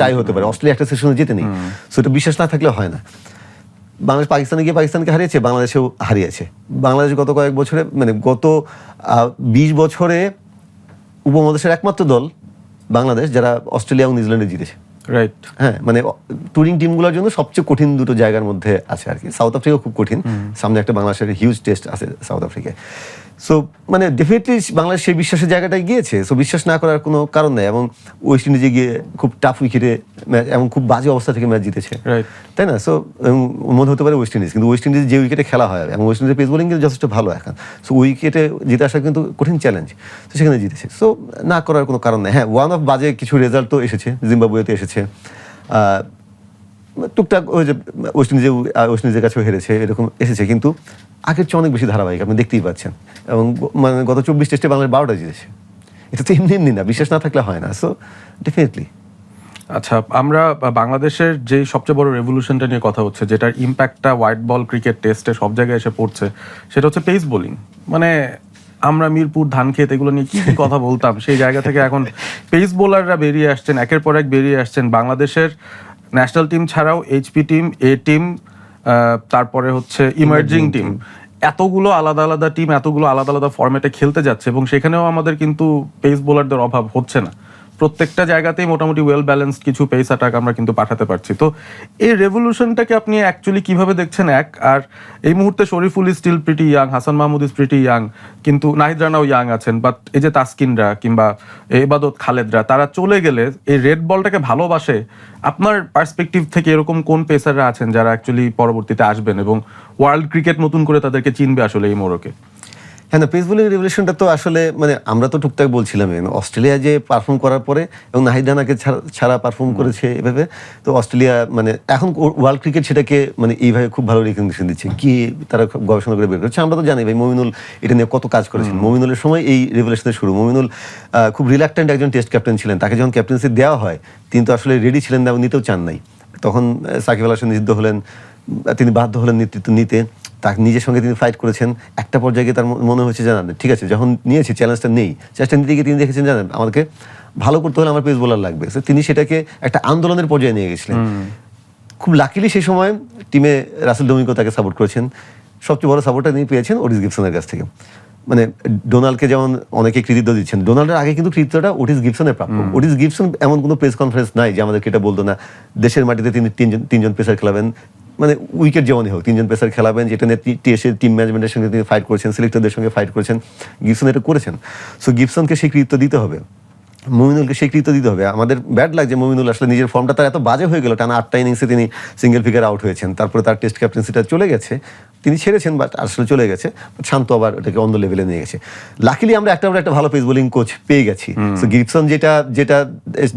টাই হতে পারে, অস্ট্রেলিয়া একটা সেশনে জিতে নেই। সো এটা বিশ্বাস না থাকলে হয় না। বাংলাদেশ পাকিস্তানে গিয়ে পাকিস্তানকে হারিয়েছে, বাংলাদেশেও হারিয়েছে। বাংলাদেশ গত কয়েক বছরে গত 20 বছরে উপমহাদেশের একমাত্র দল বাংলাদেশ যারা অস্ট্রেলিয়া এবং নিউজিল্যান্ডে জিতেছে। রাইট। হ্যাঁ, টুরিং টিমগুলোর জন্য সবচেয়ে কঠিন দুটো জায়গার মধ্যে আছে আর কি। সাউথ আফ্রিকা খুব কঠিন, সামনে একটা বাংলাদেশের হিউজ টেস্ট আছে সাউথ আফ্রিকায়। সো ডেফিনেটলি বাংলাদেশ সেই বিশ্বাসের জায়গাটায় গিয়েছে। সো বিশ্বাস না করার কোনো কারণ নেই। এবং ওয়েস্ট ইন্ডিজে গিয়ে খুব টাফ উইকেটে ম্যাচ এবং খুব বাজে অবস্থা থেকে ম্যাচ জিতেছে, তাই না? সো মনে হতে পারে ওয়েস্ট ইন্ডিজ, কিন্তু ওয়েস্ট ইন্ডিজ যে উইকেটে খেলা হয় এবং ওয়েস্ট ইন্ডিজের পেস বোলিং কিন্তু যথেষ্ট ভালো এখন। সো উইকেটে জিতে আসা কিন্তু কঠিন চ্যালেঞ্জ, তো সেখানে জিতেছে। সো না করার কোনো কারণ নেই। হ্যাঁ, ওয়ান অফ বাজে কিছু রেজাল্ট তো এসেছে, জিম্বাবুয়েতে এসেছে, টুকটাক ওই যে ওয়েস্ট ইন্ডিজের কাছেও হেরেছে, এরকম এসেছে, কিন্তু আগের চেয়ে অনেক বেশি ধারাবাহিক আপনি দেখতেই পাচ্ছেন। এবং গত 24 টেস্টে বাংলাদেশ 12টা জিতেছে। এটা তো এমনি না, বিশ্বাস না থাকলে হয় না। So definitely. আচ্ছা, আমরা বাংলাদেশের যে সবচেয়ে বড় রেভলিউশনটা নিয়ে কথা হচ্ছে, যেটার ইম্প্যাক্টটা হোয়াইট বল ক্রিকেট টেস্টে সব জায়গায় এসে পড়ছে, সেটা হচ্ছে পেস বোলিং। মানে আমরা মিরপুর, ধানক্ষেত এগুলো নিয়ে কি কথা বলতাম, সেই জায়গা থেকে এখন পেস বোলাররা বেরিয়ে আসছেন, একের পর এক বেরিয়ে আসছেন। বাংলাদেশের ন্যাশনাল টিম ছাড়াও এইচপি টিম, এ টিম, তারপরে হচ্ছে ইমার্জিং টিম, এতগুলো আলাদা আলাদা টিম এতগুলো আলাদা আলাদা ফরম্যাটে খেলতে যাচ্ছে, এবং সেখানেও আমাদের কিন্তু পেস বোলারদের অভাব হচ্ছে না। প্রত্যেকটা জায়গাতেই মোটামুটি ওয়েল ব্যালেন্সড কিছু পেস অ্যাটাক আমরা কিন্তু পাঠাতে পারছি। তো এই রেভলিউশনটাকে আপনি অ্যাকচুয়ালি কিভাবে দেখছেন? আর এই মুহূর্তে Shariful is still pretty young, Hasan Mahmud is pretty young, কিন্তু নাহিদ রানাও ইয়াং আছেন, বাট এই যে তাসকিনরা কিংবা এবাদত খালেদরা, তারা চলে গেলে এই রেড বলটাকে ভালোবাসে, আপনার পার্সপেক্টিভ থেকে এরকম কোন পেসাররা আছেন যারা অ্যাকচুয়ালি পরবর্তীতে আসবেন এবং ওয়ার্ল্ড ক্রিকেট নতুন করে তাদেরকে চিনবে আসলে এই মোড়কে? হ্যাঁ, না, পেস বোলিং রেভলিউশনটা তো আসলে আমরা তো টুকটাক বলছিলাম, অস্ট্রেলিয়া যে পারফর্ম করার পরে এবং নাহিদ রানাকে ছাড়া পারফর্ম করেছে এভাবে, তো অস্ট্রেলিয়া এখন ওয়ার্ল্ড ক্রিকেট সেটাকে এইভাবে খুব ভালো রিকগনিশন দিচ্ছে, কি তারা গবেষণা করে বের করছে। আমরা তো জানি ভাই মমিনুল এটা নিয়ে কত কাজ করেছেন। মমিনুলের সময় এই রেভলিউশনের শুরু। মমিনুল খুব রিল্যাক্টেন্ট একজন টেস্ট ক্যাপ্টেন ছিলেন, তাকে যখন ক্যাপ্টেন্সি দেওয়া হয় তিনি তো আসলে রেডি ছিলেন না, নিতেও চান নাই। তখন সাকিব আল হাসান নিষিদ্ধ হলেন, তিনি বাধ্য হলেন নেতৃত্ব নিতে। তাকে নিজের সঙ্গে তিনি ফাইট করেছেন। একটা পর্যায়ে তার মনে হয়েছে জানেন ঠিক আছে, যখন নিয়েছি চ্যালেঞ্জটা নেই, চ্যালেঞ্জটা নিতে গিয়ে তিনি দেখেছেন জানেন আমাকে ভালো করতে হলে আমার পেস বোলার লাগবে। তিনি সেটাকে একটা আন্দোলনের পর্যায়ে নিয়ে গেছিলেন। খুব লাকিলি সেই সময় টিমে রাসেল ডোমিঙ্গো তাকে সাপোর্ট করেছেন। সবচেয়ে বড় সাপোর্টটা তিনি পেয়েছেন ওটিস গিবসনের কাছ থেকে। ডোনাল্ডকে যেমন অনেকে কৃতিত্ব দিচ্ছেন, ডোনাল্ডের আগে কিন্তু কৃতিত্বটা ওটিস গিবসনের প্রাপ্য। ওটিস গিবসন এমন কোনো প্রেস কনফারেন্স নাই যে আমাদেরকে এটা বলতো না দেশের মাটিতে তিনি তিনজন পেসার খেলাবেন, উইকেট যেমনই হোক তিনজন পেসার খেলাবেন, যেটা নিয়ে টিম ম্যানেজমেন্টের সঙ্গে তিনি ফাইট করেছেন, সিলেক্টরদের সঙ্গে ফাইট করেছেন। গিবসন এটা করেছেন। সো গিবসনকে সেই কৃতিত্ব দিতে হবে, মমিনুলকে সেই কৃতিত্ব দিতে হবে। আমাদের ব্যাড লাগছে মমিনুল আসলে নিজের ফর্মটা তার এত বাজে হয়ে গেল, টানা 8টা ইনিংসে তিনি সিঙ্গেল ফিগার আউট হয়েছেন। তারপরে তার টেস্ট ক্যাপ্টেন্সিটা চলে গেছে, তিনি ছেড়েছেন, বাট আসলে চলে গেছে। শান্ত আবার এটাকে অন্য লেভেলে নিয়ে গেছে। লাকিলি আমরা একটা ভালো পেস বোলিং কোচ পেয়ে গেছি। সো গিবসন যেটা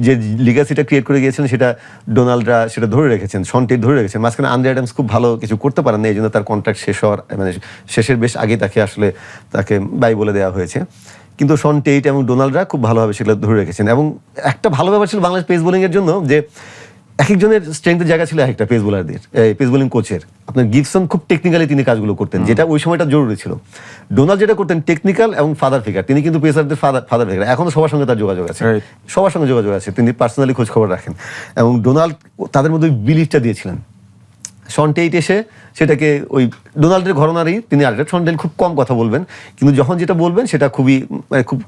যে লিগাসিটা ক্রিয়েট করে গিয়েছিলেন সেটা ডোনাল্ডরা সেটা ধরে রেখেছেন, শন টেট ধরে রেখেছেন। মাঝখানে আন্দ্রে অ্যাডামস খুব ভালো কিছু করতে পারেন না, এই জন্য তার কন্ট্রাক্ট শেষ হওয়ার শেষের বেশ আগে তাকে বাই বলে দেওয়া হয়েছে। কিন্তু শন টেট এবং ডোনাল্ডরা খুব ভালোভাবে সেগুলো ধরে রেখেছেন। এবং একটা ভালো ব্যাপার ছিল বাংলাদেশ পেস বোলিংয়ের জন্য, যে এক একজনের স্ট্রেংথের জায়গা ছিল একটা পেস বোলারদের, পেস বোলিং কোচের। আপনার গিবসন খুব টেকনিক্যালি তিনি কাজগুলো করতেন, যেটা ওই সময়টা জরুরি ছিল। ডোনাল্ড যেটা করতেন টেকনিক্যাল এবং ফাদার ফিগার, তিনি কিন্তু পেসারদের ফাদার ফিগার। এখনো সবার সঙ্গে তার যোগাযোগ আছে, সবার সঙ্গে যোগাযোগ আছে, তিনি পার্সোনালি খোঁজ খবর রাখেন। এবং ডোনাল্ড তাদের মধ্যে বিলিফটা দিয়েছিলেন। শন টেইট এসে সেটাকে ওই ডোনাল্ডের ঘরানারই তিনি আরেকটা। শন টেইট খুব কম কথা বলবেন, কিন্তু যখন যেটা বলবেন সেটা খুবই খুব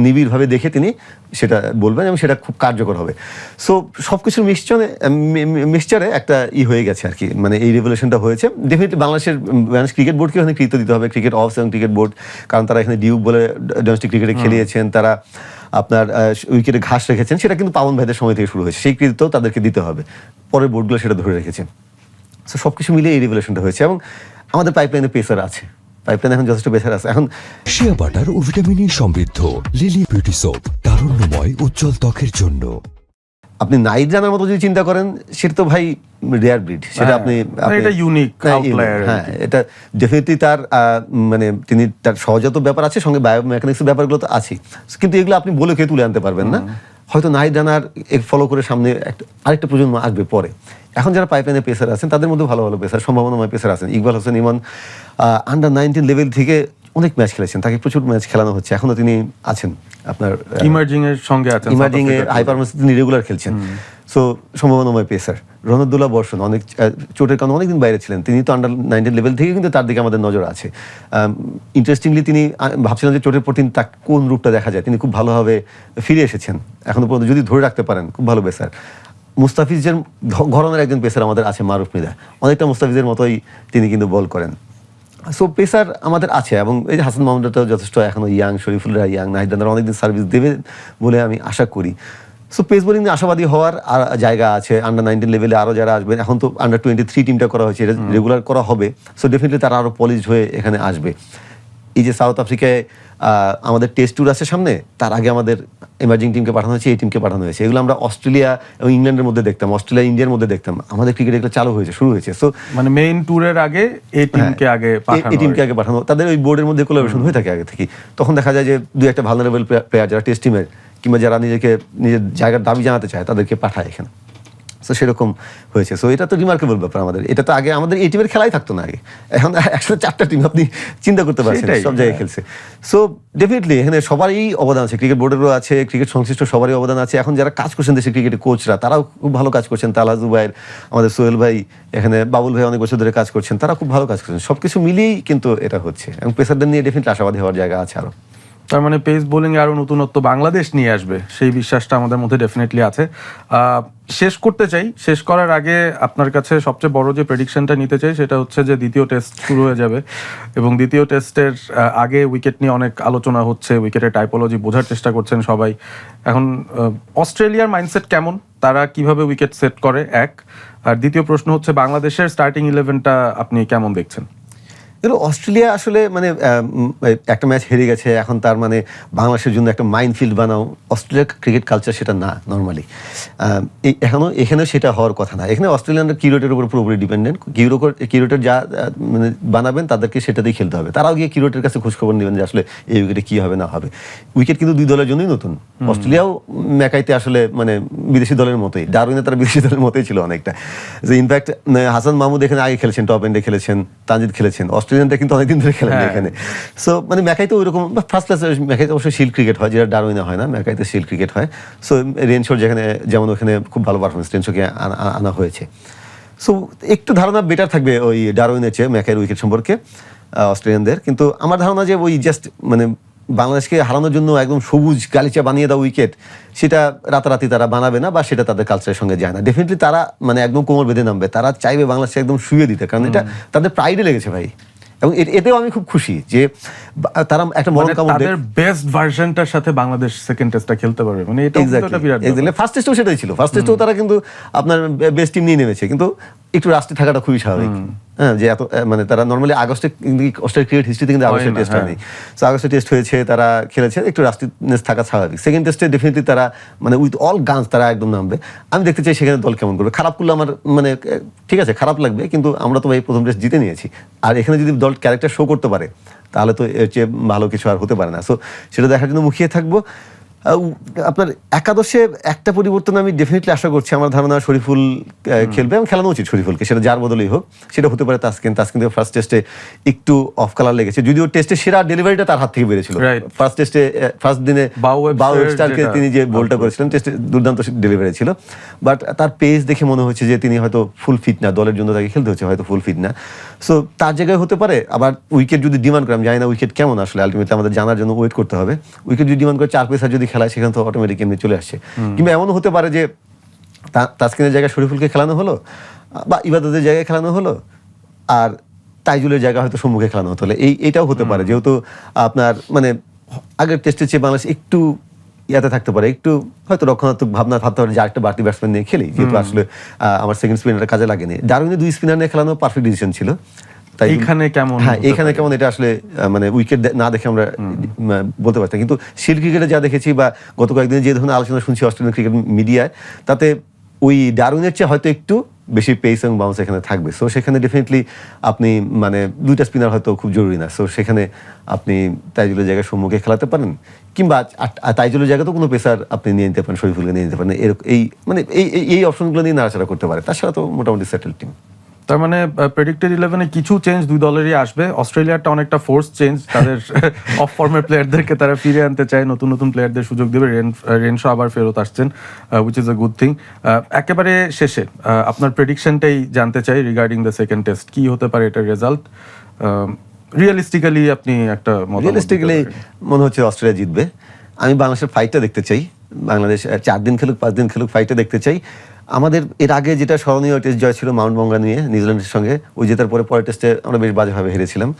নিবিড়ভাবে দেখে তিনি সেটা বলবেন এবং সেটা খুব কার্যকর হবে। সো সব কিছুর মিক্সচারে একটা হয়ে গেছে আর কি, মানে এই রেভলিউশনটা হয়েছে। ডেফিনেটলি বাংলাদেশ ক্রিকেট বোর্ডকে এখানে কৃতিত্ব দিতে হবে, ক্রিকেট অফিস এবং ক্রিকেট বোর্ড, কারণ তারা এখানে ডিউক বলে ডোমেস্টিক ক্রিকেটে খেলিয়েছেন, তারা আপনার উইকেটে ঘাস রেখেছেন, সেটা কিন্তু পাবন ভাইদের সময় থেকে শুরু হয়েছে, সেই কৃতিত্ব তাদেরকে দিতে হবে। পরের বোর্ডগুলো সেটা ধরে রেখেছে। সো সব কিছু মিলিয়ে এই রেভলিউশনটা হয়েছে এবং আমাদের পাইপলাইনে পেসার আছে, পাইপলাইনে এখন যথেষ্ট পেসার আছে। এখন শিয়া বাটার ও ভিটামিন ই সমৃদ্ধ লিলি বিউটি সোপ, তারুণ্যময় উজ্জ্বল ত্বকের জন্য। আপনি নাইট রানার মতো যদি চিন্তা করেন, সেটা তো ভাই রেয়ার ব্রিড, সেটা আপনি এটা ইউনিক আউটলায়ার। হ্যাঁ, এটা ডেফিনেটলি তার মানে তিনি তার সহজাত ব্যাপার আছে, সঙ্গে বায়োমেকানিক্সের ব্যাপারগুলো তো আছে, কিন্তু এগুলো আপনি বলে কে তুলে আনতে পারবেন না। হয়তো নাইট রানার ফলো করে সামনে আরেকটা প্রজন্ম আসবে পরে। এখন যারা পাইপলাইনে পেসার আছেন তাদের মধ্যে ভালো ভালো পেসার, সম্ভাবনাময় পেসার আছেন। ইকবাল হোসেন ইমন আন্ডার-19 লেভেল থেকে অনেক ম্যাচ খেলেছেন, তাকে প্রচুর ম্যাচ খেলানো হচ্ছে, এখনো তিনি আছেন আপনার ইমার্জিং এর সঙ্গে আছেন, ইমার্জিং এ হাই পারফরম্যান্স তিনি রেগুলার খেলছেন। সো সম্ভাবনাময় পেসার রনদুল্লাহ বর্ষণ অনেক চোটের কারণে অনেকদিন বাইরে ছিলেন, তিনি তো আন্ডার-19 লেভেল থেকে কিন্তু তার দিকে আমাদের নজর আছে। ইন্টারেস্টিংলি তিনি ভাবছিলেন যে চোটের পর তিনি তার কোন রূপটা দেখা যায়, তিনি খুব ভালোভাবে ফিরে এসেছেন এখনো পর্যন্ত, যদি ধরে রাখতে পারেন খুব ভালো পেসার। মুস্তাফিজের ঘরানার একজন পেসার আমাদের আছে মারুফ মৃধা, অনেকটা মুস্তাফিজের মতোই তিনি কিন্তু বল করেন। সো পেসার আমাদের আছে, এবং এই যে হাসান মাহমুদটাও যথেষ্ট এখনো ইয়াং, শরীফুলরা ইয়াং, নাহিদ রানারা অনেকদিন সার্ভিস দেবে বলে আমি আশা করি। সো পেস বোলিং নিয়ে আশাবাদী হওয়ার আর জায়গা আছে। আন্ডার-19 লেভেলে আরও যারা আসবেন, এখন তো আন্ডার-23 টিমটা করা হয়েছে, এটা রেগুলার করা হবে। সো ডেফিনেটলি তারা আরও পলিশড হয়ে এখানে আসবে। এই যে সাউথ আফ্রিকায় আমাদের টেস্ট ট্যুর আছে সামনে, তার আগে আমাদের এমার্জিং টিমকে পাঠানো হয়েছে, এই টিমকে পাঠানো হয়েছে। এগুলো আমরা অস্ট্রেলিয়া এবং ইংল্যান্ডের মধ্যে দেখতাম, অস্ট্রেলিয়া ইন্ডিয়ার মধ্যে দেখতাম, আমাদের ক্রিকেট এগুলো চালু হয়েছে, শুরু হয়েছে। সো মানে মেইন ট্যুরের আগে এই টিমকে আগে পাঠানো, এই টিমকে আগে পাঠানো, তাদের ওই বোর্ডের মধ্যে কোলাবোরেশন হয়ে থাকে আগে থেকে। তখন দেখা যায় যে দুই একটা ভালনারেবল প্লেয়ার যারা টেস্ট টিমের কিংবা যারা নিজের জায়গার দাবি জানাতে চায় তাদেরকে পাঠায় এখানে। সো সেরকম হয়েছে। সো এটা তো রিমার্কেবল ব্যাপার আমাদের। এটা তো আগে আমাদের এই টিমের খেলাই থাকতো না আগে, এখন 104টা টিম আপনি চিন্তা করতে পারছেন, সব জায়গায় খেলছে। সো ডেফিনেটলি এখানে সবারই অবদান আছে, ক্রিকেট বোর্ডেরও আছে, ক্রিকেট সংশ্লিষ্ট সবারই অবদান আছে। এখন যারা কাজ করছেন দেশের ক্রিকেটের কোচরা, তারাও খুব ভালো কাজ করছেন। তালহা জুবায়ের, আমাদের সোহেল ভাই, এখানে বাবুল ভাই অনেক বছর ধরে কাজ করছেন, তারা খুব ভালো কাজ করছেন। সব কিছু মিলিয়েই কিন্তু এটা হচ্ছে, এবং পেসারদের নিয়ে ডেফিনেটলি আশাবাদী হওয়ার জায়গা আছে আরও। তার মানে পেস বোলিং এ আরো নতুনত্ব বাংলাদেশ নিয়ে আসবে, সেই বিশ্বাসটা আমাদের মধ্যে ডেফিনেটলি আছে। শেষ করতে চাই, শেষ করার আগে আপনার কাছে সবচেয়ে বড় যে প্রেডিকশনটা নিতে চাই সেটা হচ্ছে যে দ্বিতীয় টেস্ট শুরু হয়ে যাবে, এবং দ্বিতীয় টেস্টের আগে উইকেট নিয়ে অনেক আলোচনা হচ্ছে, উইকেটের টাইপোলজি বোঝার চেষ্টা করছেন সবাই। এখন অস্ট্রেলিয়ার মাইন্ডসেট কেমন, তারা কিভাবে উইকেট সেট করে, এক। আর দ্বিতীয় প্রশ্ন হচ্ছে বাংলাদেশের স্টার্টিং 11টা আপনি কেমন দেখছেন? অস্ট্রেলিয়া আসলে মানে একটা ম্যাচ হেরে গেছে, এখন তার মানে বাংলাদেশের জন্য একটা মাইনফিল্ড বানাও। অস্ট্রেলিয়ার ক্রিকেট কালচার সেটা না নর্মালি, এখানে সেটা হওয়ার কথা না। এখানে অস্ট্রেলিয়ানরা কিউরেটের উপর পুরোপুরি ডিপেন্ডেন্ট। কিউরেটের যা মানে বানাবেন তাদেরকে সেটাতেই খেলতে হবে। তারাও গিয়ে কিউরেটের কাছে খোঁজখবর নেবেন যে আসলে এই উইকেটে কী হবে না হবে। উইকেট কিন্তু দুই দলের জন্যই নতুন। অস্ট্রেলিয়াও ম্যাকাইতে আসলে মানে বিদেশি দলের মতোই, ডারউইনে তারা বিদেশি দলের মতোই ছিল অনেকটা। যে ইনফ্যাক্ট হাসান মাহমুদ এখানে আগে খেলেছেন, টপ এন্ডে খেলেছেন, তানজিদ খেলেছেন। অস্ট্রেলিয়ানটা কিন্তু অনেকদিন ধরে খেলেন এখানে। সো মানে ম্যাকাইতে ওইরকম ফার্স্ট ক্লাস, ম্যাকাইতে অবশ্যই শিল্ড ক্রিকেট হয়, যেটা ডারউইনে হয় না, ম্যাকাইতে শিল্ড ক্রিকেট হয়। সো রেনশোর যেখানে যেমন ওখানে খুব ভালো পারফরমেন্স রেনশোকে আনা হয়েছে। সো একটু ধারণা বেটার থাকবে ওই ডারউইনের চেয়ে ম্যাকাইয়ের উইকেট সম্পর্কে অস্ট্রেলিয়ানদের। কিন্তু আমার ধারণা যে ওই জাস্ট মানে বাংলাদেশকে হারানোর জন্য একদম সবুজ গালিচা বানিয়ে দেওয়া উইকেট, সেটা রাতারাতি তারা বানাবে না, বা সেটা তাদের কালচারের সঙ্গে যায় না। ডেফিনেটলি তারা মানে একদম কোমর বেঁধে নামবে, তারা চাইবে বাংলাদেশকে একদম শুয়ে দিতে, কারণ এটা তাদের প্রাইডে লেগেছে ভাই। এবং এতেও আমি খুব খুশি যে তারা একটা মরণ কামড় দেয়, তাদের বেস্ট ভার্সনটার সাথে বাংলাদেশ সেকেন্ড টেস্টটা খেলতে পারবে। মানে এটা একটা বিরাট ব্যাপার। ফার্স্ট টেস্টেও সেটাই ছিল, ফার্স্ট টেস্টেও তারা কিন্তু আপনার বেস্ট টিম নিয়ে নেমেছে, কিন্তু একটু রাস্টে থাকাটা খুবই স্বাভাবিক। হ্যাঁ, যে এত মানে তারা নর্মালি আগস্টে অস্ট্রেলিয়ার ক্রিকেট হিস্ট্রিতে কিন্তু আগস্টের টেস্ট হয়নি। সো আগস্টে টেস্ট হয়েছে, তারা খেলেছে, একটু রাস্টিনেস থাকা স্বাভাবিক। সেকেন্ড টেস্টে ডেফিনেটলি তারা মানে উইথ অল গানস তারা একদম নামবে। আমি দেখতে চাই সেখানে দল কেমন করবে। খারাপ করলে আমার মানে ঠিক আছে, খারাপ লাগবে, কিন্তু আমরা তো ভাই প্রথম টেস্ট জিতে নিয়েছি। আর এখানে যদি দল ক্যারেক্টার শো করতে পারে তাহলে তো এর চেয়ে ভালো কিছু আর হতে পারে না। সো সেটা দেখার জন্য মুখিয়ে থাকবো। আপনার একাদশে একটা পরিবর্তন আমি ডেফিনেটলি আশা করছি। আমার ধারণা শরীফুল খেলবে এবং খেলানো উচিত শরীফুলকে, সেটা যার বদলেই হোক। সেটা হতে পারে তাসকিন ফার্স্ট টেস্টে একটু অফ কালার লেগেছে, যদিও টেস্টে সেরা ডেলিভারিটা তার হাত থেকে বেরিয়েছিল। ফার্স্ট টেস্টে ফার্স্ট দিনে বাউস্টারকে তিনি যে বোলটা করেছিলেন, টেস্টে দুর্দান্ত ডেলিভারি ছিল। বাট তার পেস দেখে মনে হচ্ছে যে তিনি হয়তো ফুল ফিট না, দলের জন্য তাকে খেলতে হচ্ছে, হয়তো ফুল ফিট না। সো তার জায়গায় হতে পারে। আবার উইকেট যদি ডিমান্ড করে, আমি জানি না উইকেট কেমন আসলে, আলটিমেটলি আমাদের জানার জন্য ওয়েট করতে হবে। উইকেট যদি ডিমান্ড করে 4 পেসার যদি খেলায়, সেখানে তো অটোমেটিক এমনি চলে আসছে। কিংবা এমনও হতে পারে যে তাসকিনের জায়গায় শরীফুলকে খেলানো হলো, বা ইবাদতের জায়গায় খেলানো হলো, আর তাইজুলের জায়গা হয়তো সম্মুখে খেলানো হতো। এইটাও হতে পারে, যেহেতু আপনার মানে আগের টেস্টের চেয়ে বাংলাদেশ একটু ইয়াতে থাকতে পারে, একটু হয়তো রক্ষণাত্মক ভাবতে পারে যে আরেকটা বাড়তি ব্যাটসম্যান নিয়ে খেলি, যেহেতু আসলে আমার সেকেন্ড স্পিনারটা কাজে লাগেনি। ডারউইনে 2 স্পিনার নিয়ে খেলানো পারফেক্ট ডিসিশন ছিল। তাই এখানে কেমন, হ্যাঁ এখানে কেমন, এটা আসলে মানে উইকেট না দেখে আমরা বলতে পারতাম। কিন্তু শিল্ড ক্রিকেটে যা দেখেছি বা গত কয়েকদিনে যে ধরনের আলোচনা শুনছি অস্ট্রেলিয়ান ক্রিকেট মিডিয়ায়, তাতে ওই ডারউইনের চেয়ে হয়তো একটু বেশি পেস এবং বাউন্স এখানে থাকবে। সো সেখানে ডেফিনেটলি আপনি মানে 2টা স্পিনার হয়তো খুব জরুরি না। সো সেখানে আপনি তাইজুলের জায়গায় সম্মুখে খেলাতে পারেন, কিংবা তাইজুলের জায়গায় তো কোনো পেসার আপনি নিয়ে নিতে পারেন, শরীফুলকে নিয়ে নিতে পারেন। এই মানে এই অপশনগুলো নিয়ে নাড়াচাড়া করতে পারে। তাছাড়া তো মোটামুটি সেটেল টিম। তার মানে প্রেডিক্টেড 11-এ কিছু চেঞ্জ দুই দলেরই আসবে। অস্ট্রেলিয়ারটা অনেকটা ফোর্স চেঞ্জ, তাদের অফ ফর্মের প্লেয়ারদেরকে তারা ফিরে আনতে চায়, নতুন নতুন প্লেয়ারদের সুযোগ দেবে। রেনশো আবার ফেরত আসছেন, which is a good thing. একেবারে শেষে আপনার প্রেডিকশনটাই জানতে চাই রিগার্ডিং দ্য সেকেন্ড টেস্ট। কি হতে পারে এটার রেজাল্ট? রিয়েলিস্টিক্যালি আপনি একটা রিয়েলিস্টিক্যালি মনে হচ্ছে অস্ট্রেলিয়া জিতবে। আমি বাংলাদেশের ফাইটটা দেখতে চাই, বাংলাদেশ 4 দিন খেলুক 5 দিন খেলুক, ফাইটটা দেখতে চাই। আমাদের এর আগে যেটা স্মরণীয় টেস্ট জয় ছিল মাউন্ট মঙ্গা নিয়ে নিউজিল্যান্ডের সঙ্গে, ওই জেতার পরের টেস্টে আমরা বেশ বাজেভাবে হেরেছিলাম,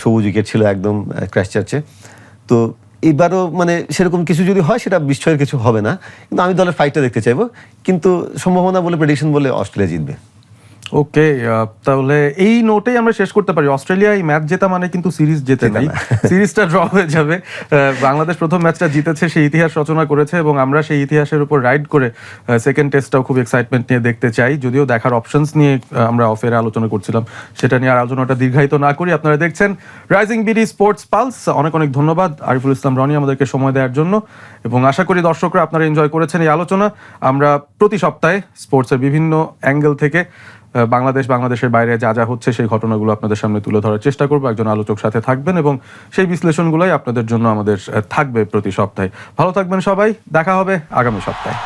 সবুজ উইকেট ছিল একদম ক্রাইস্টচার্চে। তো এবারও মানে সেরকম কিছু যদি হয়, সেটা বিস্ময়ের কিছু হবে না। কিন্তু আমি দলের ফাইটটা দেখতে চাইবো, কিন্তু সম্ভাবনা বলে প্রেডিকশন বলে অস্ট্রেলিয়া জিতবে। ওকে, তাহলে এই নোটেই আমরা শেষ করতে পারি। অস্ট্রেলিয়া এই ম্যাচ জেতা মানে কিন্তু সিরিজ জেতে নাই, সিরিজটা ড্র হয়ে যাবে। বাংলাদেশ প্রথম ম্যাচটা জিতেছে, সেই ইতিহাস রচনা করেছে এবং আমরা সেই ইতিহাসের উপর রাইড করে সেকেন্ড টেস্টটাও খুব এক্সাইটমেন্ট নিয়ে দেখতে চাই। যদিও দেখার অপশনস নিয়ে আমরা অফের আলোচনা করছিলাম, সেটা নিয়ে আর আলোচনাটা দীর্ঘায়িত না করি। আপনারা দেখছেন রাইজিং বিডি স্পোর্টস পালস। অনেক অনেক ধন্যবাদ আরিফুল ইসলাম রনি আমাদেরকে সময় দেওয়ার জন্য, এবং আশা করি দর্শকরা আপনারা এনজয় করেছেন এই আলোচনা। আমরা প্রতি সপ্তাহে স্পোর্টসের বিভিন্ন অ্যাঙ্গেল থেকে বাংলাদেশের বাইরে যা যা হচ্ছে সেই ঘটনাগুলো আপনাদের সামনে তুলে ধরার চেষ্টা করবো। একজন আলোচক সাথে থাকবেন এবং সেই বিশ্লেষণগুলোই আপনাদের জন্য আমাদের থাকবে প্রতি সপ্তাহে। ভালো থাকবেন সবাই, দেখা হবে আগামী সপ্তাহে।